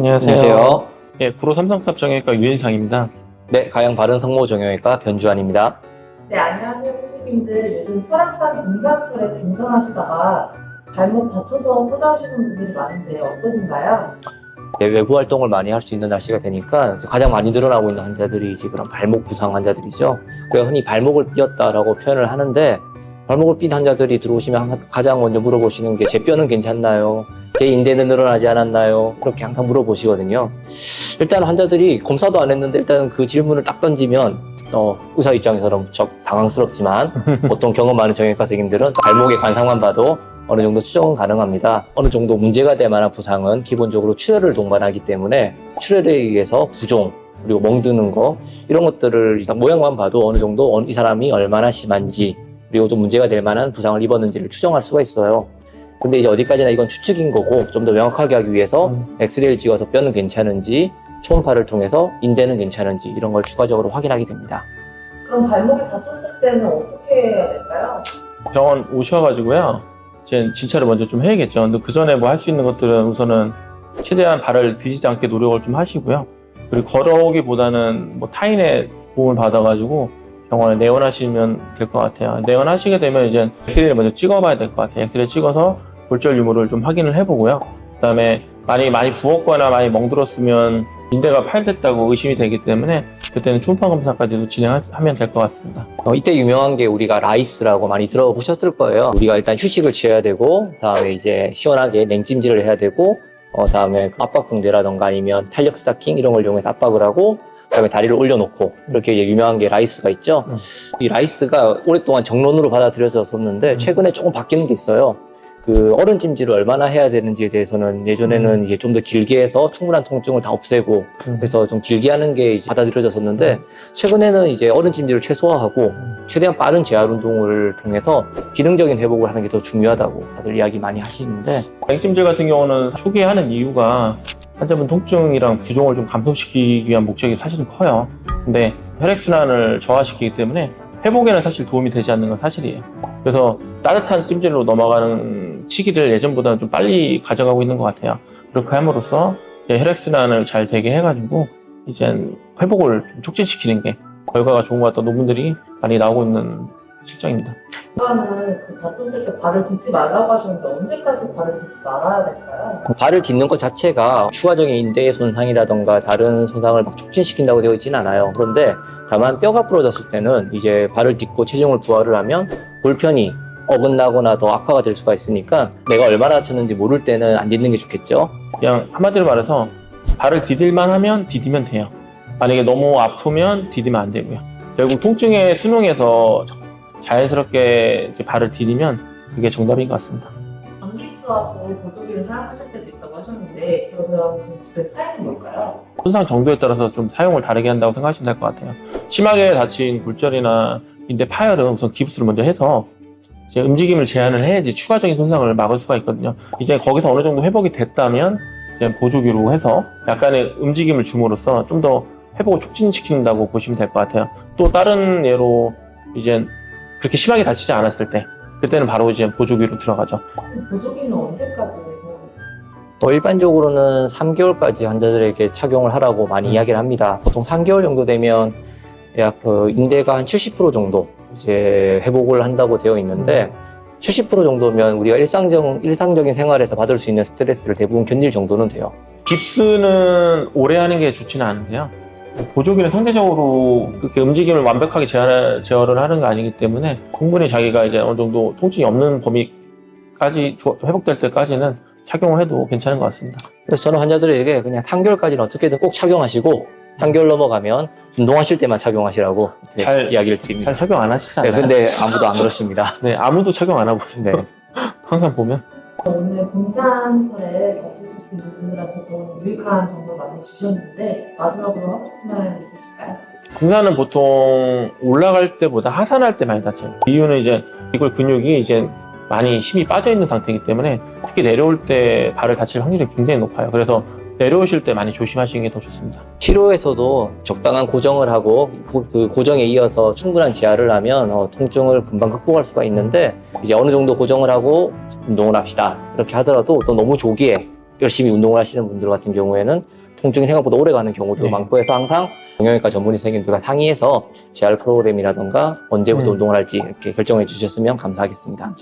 안녕하세요. 예, 구로 삼성탑 정형외과 유현상입니다. 네, 가양 바른 성모 정형외과 변주환입니다. 네, 안녕하세요 선생님들. 요즘 설악산 등산철에 등산하시다가 발목 다쳐서 찾아오시는 분들이 많은데 어떠신가요? 네, 외부 활동을 많이 할 수 있는 날씨가 되니까 가장 많이 늘어나고 있는 환자들이 이제 그런 발목 부상 환자들이죠. 우리가 흔히 발목을 삐었다라고 표현을 하는데, 발목을 삔 환자들이 들어오시면 가장 먼저 물어보시는 게 제 뼈는 괜찮나요? 제 인대는 늘어나지 않았나요? 그렇게 항상 물어보시거든요. 일단 환자들이 검사도 안 했는데 일단 그 질문을 딱 던지면 의사 입장에서는 무척 당황스럽지만 보통 경험 많은 정형외과 선생님들은 발목의 관상만 봐도 어느 정도 추정은 가능합니다. 어느 정도 문제가 될 만한 부상은 기본적으로 출혈을 동반하기 때문에 출혈에 의해서 부종, 그리고 멍드는 거, 이런 것들을 일단 모양만 봐도 어느 정도 이 사람이 얼마나 심한지, 그리고 좀 문제가 될 만한 부상을 입었는지를 추정할 수가 있어요. 근데 이제 어디까지나 이건 추측인 거고, 좀 더 명확하게 하기 위해서 엑스레이를 찍어서 뼈는 괜찮은지, 초음파를 통해서 인대는 괜찮은지, 이런 걸 추가적으로 확인하게 됩니다. 그럼 발목이 다쳤을 때는 어떻게 해야 될까요? 병원 오셔가지고요. 이제 진찰을 먼저 좀 해야겠죠. 근데 그 전에 뭐 할 수 있는 것들은 우선은 최대한 발을 디지지 않게 노력을 좀 하시고요. 그리고 걸어오기보다는 뭐 타인의 도움을 받아가지고 병원에 내원하시면 될 것 같아요. 내원하시게 되면 이제 엑스레이를 먼저 찍어봐야 될 것 같아요. 엑스레이 찍어서 골절 유무를 좀 확인을 해보고요. 그다음에 많이 부었거나 많이 멍들었으면 인대가 파열됐다고 의심이 되기 때문에 그때는 초음파 검사까지도 진행하면 될 것 같습니다. 이때 유명한 게 우리가 라이스라고 많이 들어보셨을 거예요. 우리가 일단 휴식을 취해야 되고, 다음에 이제 시원하게 냉찜질을 해야 되고, 다음에 압박붕대라던가 아니면 탄력 스타킹 이런 걸 이용해서 압박을 하고, 그다음에 다리를 올려놓고, 이렇게 이제 유명한 게 라이스가 있죠. 이 라이스가 오랫동안 정론으로 받아들여졌었는데 최근에 조금 바뀌는 게 있어요. 그 어른 찜질을 얼마나 해야 되는지에 대해서는 예전에는 이제 좀 더 길게 해서 충분한 통증을 다 없애고 그래서 좀 길게 하는 게 이제 받아들여졌었는데, 최근에는 이제 어른 찜질을 최소화하고 최대한 빠른 재활 운동을 통해서 기능적인 회복을 하는 게 더 중요하다고 다들 이야기 많이 하시는데, 냉찜질 같은 경우는 초기에 하는 이유가 환자분 통증이랑 부종을 좀 감소시키기 위한 목적이 사실은 커요. 근데 혈액순환을 저하시키기 때문에 회복에는 사실 도움이 되지 않는 건 사실이에요. 그래서 따뜻한 찜질로 넘어가는 시기를 예전보다는 좀 빨리 가져가고 있는 것 같아요. 그렇게 함으로써 이제 혈액순환을 잘 되게 해가지고 이제 회복을 좀 촉진시키는 게 결과가 좋은 것 같다는 논문들이 많이 나오고 있는 실정입니다. 아까는 그 다쳤을 때 발을 딛지 말라고 하셨는데 언제까지 발을 딛지 말아야 될까요? 발을 딛는 것 자체가 추가적인 인대의 손상이라던가 다른 손상을 막 촉진시킨다고 되어 있지는 않아요. 그런데 다만 뼈가 부러졌을 때는 이제 발을 딛고 체중을 부하를 하면 골편이 어긋나거나 더 악화가 될 수가 있으니까 내가 얼마나 다쳤는지 모를 때는 안 딛는 게 좋겠죠. 그냥 한마디로 말해서 발을 디딜만 하면 디디면 돼요. 만약에 너무 아프면 디디면 안 되고요. 결국 통증에 순응해서 자연스럽게 이제 발을 디디면 그게 정답인 것 같습니다. 전기수하고 보조기를 사용하실 때도 있다고 하셨는데 그러면 무슨 두 개 차이는 뭘까요? 손상 정도에 따라서 좀 사용을 다르게 한다고 생각하시면 될 것 같아요. 심하게 다친 골절이나 인대 파열은 우선 기부스를 먼저 해서 이제 움직임을 제한을 해야지 추가적인 손상을 막을 수가 있거든요. 이제 거기서 어느 정도 회복이 됐다면 이제 보조기로 해서 약간의 움직임을 줌으로써 좀 더 회복을 촉진시킨다고 보시면 될 것 같아요. 또 다른 예로 이제 그렇게 심하게 다치지 않았을 때 그때는 바로 이제 보조기로 들어가죠. 보조기는 언제까지 해서? 일반적으로는 3개월까지 환자들에게 착용을 하라고 많이 이야기를 합니다. 보통 3개월 정도 되면 약 인대가 한 70% 정도 이제 회복을 한다고 되어 있는데, 70% 정도면 우리가 일상적인 생활에서 받을 수 있는 스트레스를 대부분 견딜 정도는 돼요. 깁스는 오래 하는 게 좋지는 않은데요. 보조기는 상대적으로 그렇게 움직임을 완벽하게 제어를 하는 게 아니기 때문에 충분히 자기가 이제 어느 정도 통증이 없는 범위까지 회복될 때까지는 착용을 해도 괜찮은 것 같습니다. 그래서 저는 환자들에게 그냥 3개월까지는 어떻게든 꼭 착용하시고 3개월 넘어가면 운동하실 때만 착용하시라고 이야기를 드립니다. 잘 착용 안 하시잖아요. 네, 근데 아무도 안 그렇습니다. 네, 아무도 착용 안 하고 있는데 항상 보면. 오늘 등산철에 다치신 분들한테 좀 유익한 정보 많이 주셨는데 마지막으로 하고 싶은 말 있으실까요? 등산은 보통 올라갈 때보다 하산할 때 많이 다쳐요. 이유는 이제 이걸 근육이 이제 많이 힘이 빠져 있는 상태이기 때문에 특히 내려올 때 발을 다칠 확률이 굉장히 높아요. 그래서 내려오실 때 많이 조심하시는 게 더 좋습니다. 치료에서도 적당한 고정을 하고 그 고정에 이어서 충분한 재활을 하면 통증을 금방 극복할 수가 있는데, 이제 어느 정도 고정을 하고 운동을 합시다 이렇게 하더라도 또 너무 조기에 열심히 운동을 하시는 분들 같은 경우에는 통증이 생각보다 오래 가는 경우도 네. 많고 해서 항상 정형외과 전문의 선생님들과 상의해서 재활 프로그램이라던가 언제부터 운동을 할지 이렇게 결정해 주셨으면 감사하겠습니다.